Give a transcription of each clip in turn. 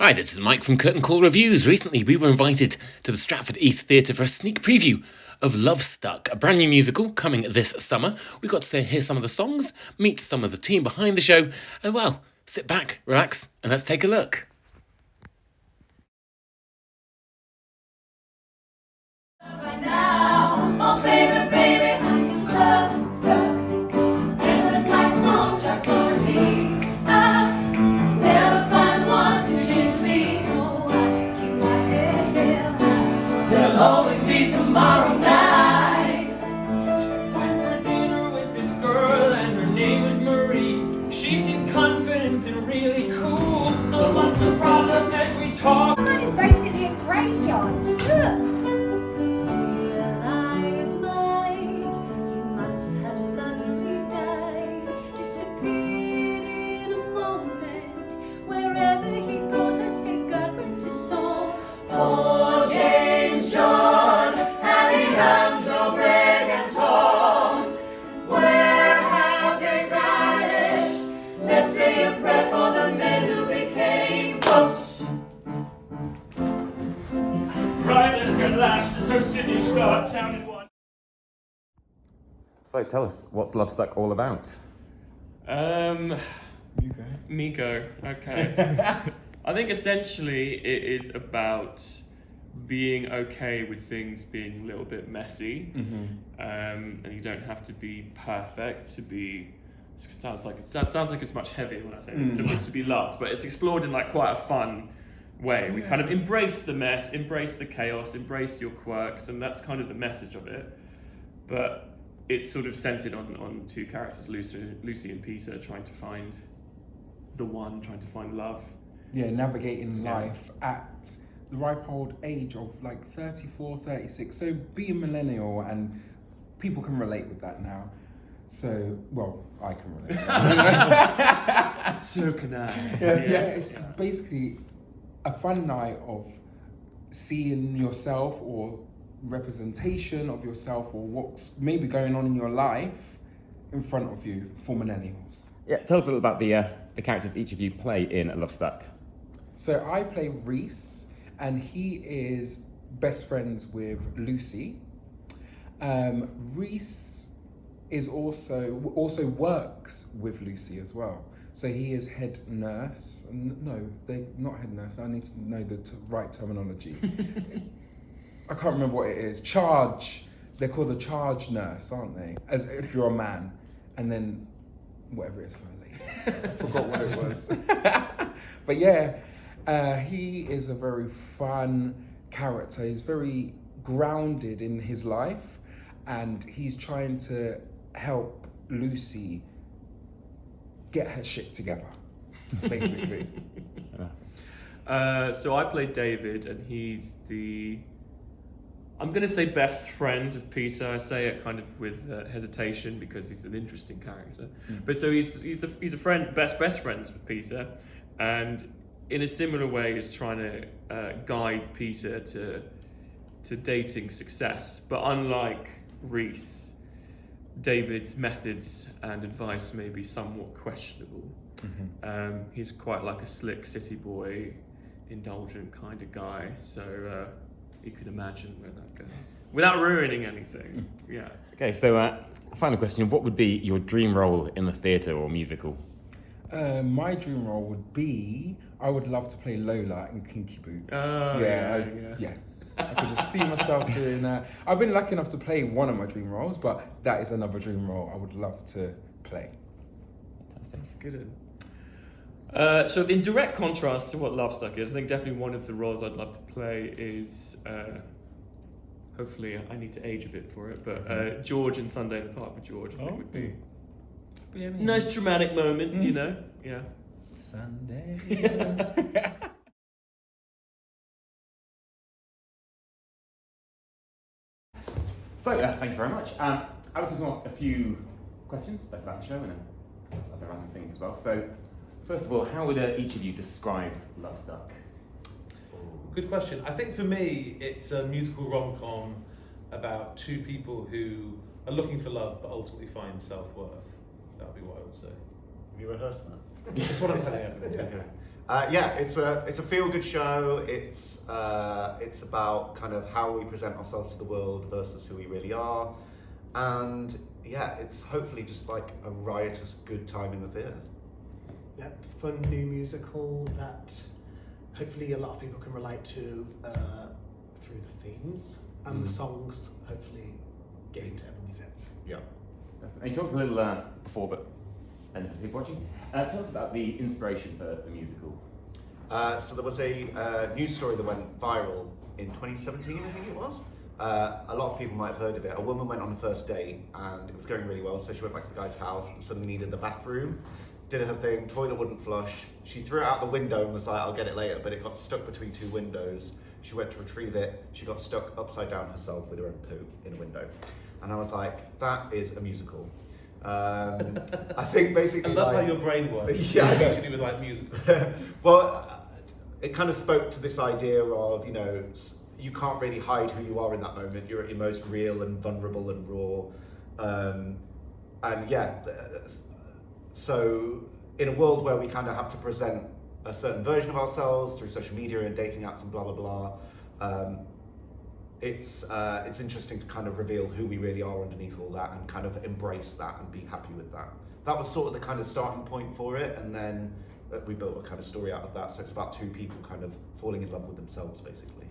Hi, this is Mike from Curtain Call Reviews. Recently, we were invited to the Stratford East Theatre for a sneak preview of LOVESTUCK, a brand new musical coming this summer. We got to hear some of the songs, meet some of the team behind the show, and well, sit back, relax, and let's take a look. Always be tomorrow night. Went for dinner with this girl and her name was Marie. She seemed confident and really cool. So what's the problem as we talk? It's basically a graveyard. Look. Realize, Mike, he must have suddenly died, disappeared in a moment. Wherever he goes, I say God rest his soul. Poor James, John, Alejandro, Greg, and Tom. Where have they vanished? Let's say a prayer for the men who became ghosts. Right, let's get last until Sydney Scott sounded one. So tell us, what's LOVESTUCK all about? Me go. Okay. I think essentially it is about being okay with things being a little bit messy, and you don't have to be perfect to be. Sounds like it's much heavier when I say this, to be loved, but it's explored in like quite a fun way. We kind of embrace the mess, embrace the chaos, embrace your quirks, and that's kind of the message of it. But it's sort of centered on two characters, Lucy and Peter, trying to find the one, trying to find love. Yeah, navigating life at the ripe old age of like 34, 36. So be a millennial, and people can relate with that now. So, well, I can relate. So can I. It's basically a fun night of seeing yourself or representation of yourself or what's maybe going on in your life in front of you for millennials. Yeah, tell us a little about the characters each of you play in LOVESTUCK. So I play Reese, and he is best friends with Lucy. Reese is also works with Lucy as well. So he is head nurse. No, they're not head nurse. I need to know the right terminology. I can't remember what it is. Charge. They're called the charge nurse, aren't they? As if you're a man, and then whatever it is for a lady. So I forgot what it was. But yeah. He is a very fun character. He's very grounded in his life, and he's trying to help Lucy get her shit together, basically. So I play David, and he's I'm going to say best friend of Peter. I say it kind of with hesitation because he's an interesting character. But so he's a friend, best friends with Peter, and in a similar way is trying to guide Peter to dating success. But unlike Reese, David's methods and advice may be somewhat questionable. He's quite like a slick city boy, indulgent kind of guy. So you can imagine where that goes without ruining anything. Yeah. Okay, so final question, what would be your dream role in the theatre or musical? My dream role would be, I would love to play Lola in Kinky Boots. Yeah. I could just see myself doing that. I've been lucky enough to play one of my dream roles, but that is another dream role I would love to play. That's good. So in direct contrast to what LOVESTUCK is, I think definitely one of the roles I'd love to play is, hopefully I need to age a bit for it, but George in Sunday in the Park with George, I think would be a nice dramatic moment, you know? Yeah. Sunday. So, thank you very much. I was just going to ask a few questions about the show and other random things as well. So, first of all, how would each of you describe LOVESTUCK? Good question. I think for me, it's a musical rom-com about two people who are looking for love but ultimately find self-worth. That would be what I would say. Have you rehearsed that? That's what I'm telling everyone. Okay. Yeah, it's a feel-good show. It's about kind of how we present ourselves to the world versus who we really are, and yeah, it's hopefully just like a riotous good time in the theatre. Yep, fun new musical that hopefully a lot of people can relate to through the themes and the songs. Hopefully, get into everybody's heads. Yeah. And you talked a little before, but and for people watching, tell us about the inspiration for the musical. So there was a news story that went viral in 2017, I think it was. A lot of people might have heard of it. A woman went on a first date and it was going really well, so she went back to the guy's house and suddenly needed the bathroom. Did her thing, toilet wouldn't flush. She threw it out the window and was like, I'll get it later, but it got stuck between two windows. She went to retrieve it. She got stuck upside down herself with her own poo in a window. And I was like, that is a musical. I think basically I love how your brain works. Yeah, I know. Usually with like musical. Well, it kind of spoke to this idea of, you know, you can't really hide who you are in that moment. You're at your most real and vulnerable and raw. And yeah, so in a world where we kind of have to present a certain version of ourselves through social media and dating apps and blah, blah, blah, it's interesting to kind of reveal who we really are underneath all that and kind of embrace that and be happy with that. That was sort of the kind of starting point for it, and then we built a kind of story out of that. So it's about two people kind of falling in love with themselves, basically.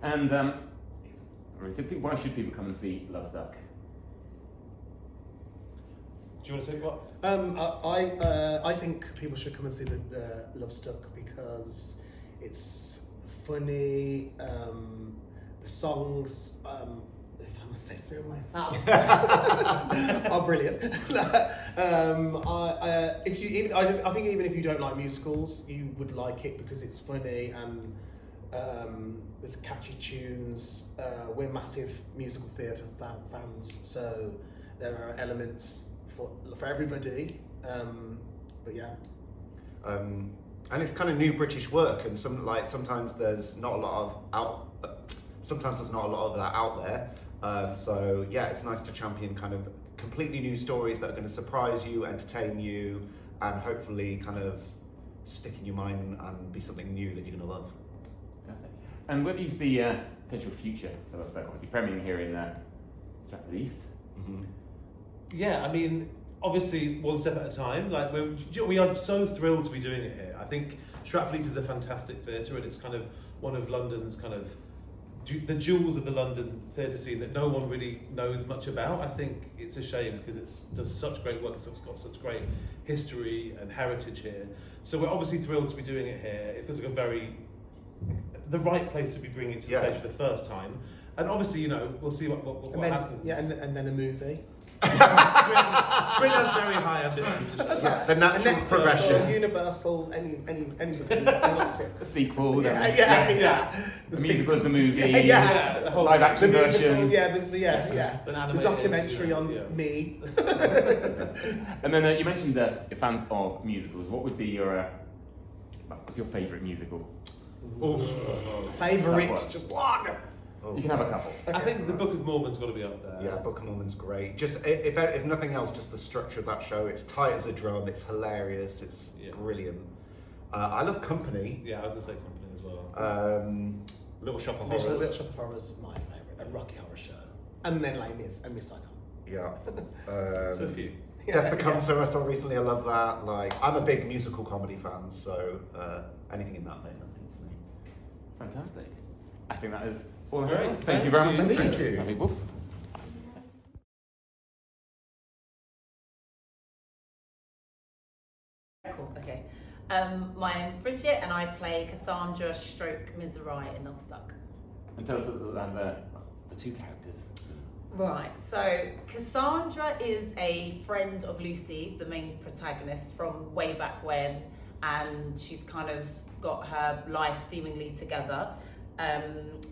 And why should people come and see LOVESTUCK? Do you want to say what? I think people should come and see the LOVESTUCK because it's funny. The songs, if I must say so myself, are brilliant. I think even if you don't like musicals, you would like it because it's funny and there's catchy tunes. We're massive musical theatre fans, so there are elements for everybody. But yeah. And it's kind of new British work, and sometimes there's not a lot of that out there. So yeah, it's nice to champion kind of completely new stories that are going to surprise you, entertain you, and hopefully kind of stick in your mind and be something new that you're going to love. And where do you see potential future for LOVESTUCK? Obviously premiering here in Stratford East. Mm-hmm. Yeah, I mean, obviously one step at a time. Like we are so thrilled to be doing it here. I think Stratford East is a fantastic theatre, and it's kind of one of London's kind of the jewels of the London theatre scene that no one really knows much about. I think it's a shame because it does such great work. It's got such great history and heritage here. So we're obviously thrilled to be doing it here. It feels like the right place to be bringing it to the stage for the first time. And obviously, you know, we'll see what happens. Yeah, and then a movie. Bring us very high ambitions. Yeah, the natural progression. Universal, anybody wants it. A sequel, Yeah. The musical of the movie, the whole live action version. The documentary on me. And then you mentioned that you're fans of musicals. What would be your what's your favourite musical? Favourite, just one. You can have a couple. I think the Book of Mormon's got to be up there. Yeah, Book of Mormon's great. Just if nothing else, just the structure of that show. It's tight as a drum. It's hilarious. It's brilliant. I love Company. Yeah, I was gonna say Company as well. Little Shop of Horrors. Little Shop of Horrors is my favourite. A Rocky Horror Show, and then Les Mis and Miss Icon. Yeah. So a few. Death Becomes Her I saw recently. I love that. Like, I'm a big musical comedy fan, so anything in that vein, I think, for me. Fantastic. I think that is all. Great. Thank you very much indeed. Thank you. People. Cool, okay. My name's Bridget and I play Cassandra stroke Misery in LOVESTUCK. And tell us about the two characters. Right, so Cassandra is a friend of Lucy, the main protagonist, from way back when, and she's kind of got her life seemingly together. And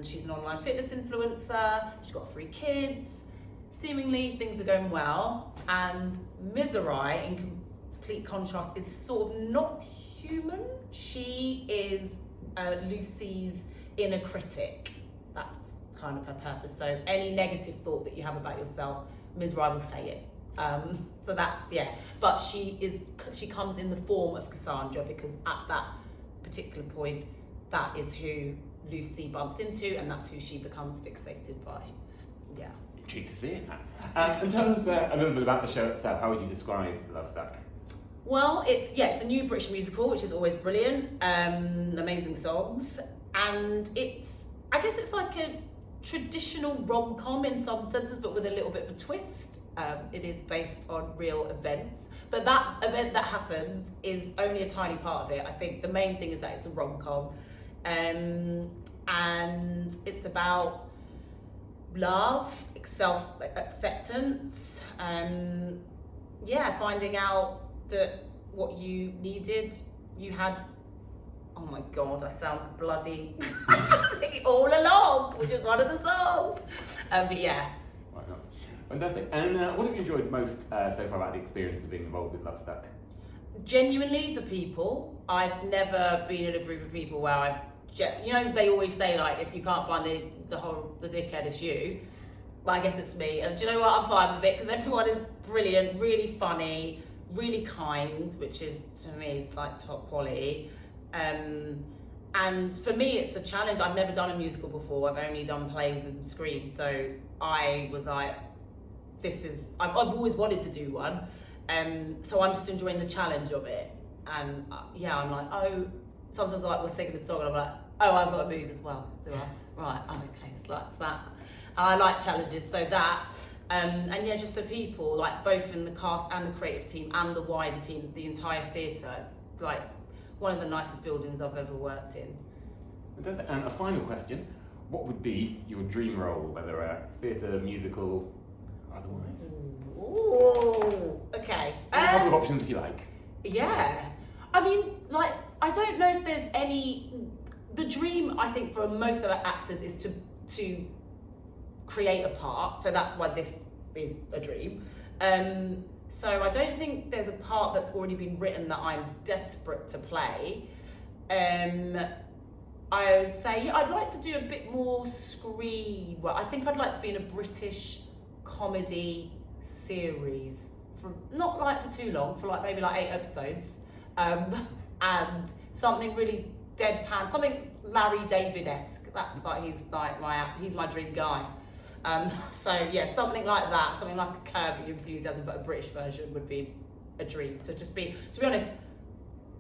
she's an online fitness influencer, she's got 3 kids, seemingly things are going well, and Misery, in complete contrast, is sort of not human. She is Lucy's inner critic. That's kind of her purpose. So any negative thought that you have about yourself, Misery will say it So that's, yeah. But she comes in the form of Cassandra because at that particular point, that is who Lucy bumps into, and that's who she becomes fixated by. Yeah. Intrigued to see it. And tell us a little bit about the show itself. How would you describe LOVESTUCK? Well, it's a new British musical, which is always brilliant. Amazing songs, and I guess it's like a traditional rom-com in some senses, but with a little bit of a twist. It is based on real events, but that event that happens is only a tiny part of it. I think the main thing is that it's a rom-com, and it's about love, self-acceptance, finding out that what you needed, you had. Oh my God, I sound bloody all along, which is one of the songs. But yeah. Why not? Fantastic. And what have you enjoyed most so far about the experience of being involved with LOVESTUCK? Genuinely, the people. I've never been in a group of people where they always say, like, if you can't find the dickhead, it's you. But I guess it's me. And do you know what? I'm fine with it because everyone is brilliant, really funny, really kind, which is, to me, is like top quality. And for me, it's a challenge. I've never done a musical before. I've only done plays and screens. So I was like, I've always wanted to do one. So I'm just enjoying the challenge of it. And I'm like, sometimes we're singing the song and I'm like, I've got to move as well. Do I? Right, okay, so that's that. I like challenges, so that. Just the people, like both in the cast and the creative team and the wider team, the entire theatre. It's like one of the nicest buildings I've ever worked in. And a final question, what would be your dream role, whether a theatre, musical, otherwise? Ooh, okay. A couple of options if you like. Yeah. I mean, like, I don't know if there's any. The dream, I think, for most of our actors is to create a part. So that's why this is a dream. So I don't think there's a part that's already been written that I'm desperate to play. I would say I'd like to do a bit more screen work. I think I'd like to be in a British comedy series, not like for too long, for like maybe like 8 episodes, and something really deadpan, something Larry David-esque. That's like he's my dream guy. So yeah, something like that, something like a Curb Your Enthusiasm, but a British version would be a dream. To be honest,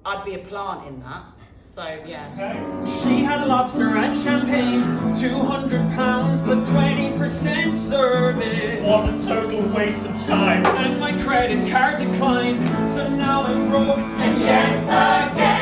I'd be a plant in that. So yeah. Okay. She had lobster and champagne, £200 plus 20% service. What a total waste of time. And my credit card declined, so now I'm broke and yet again.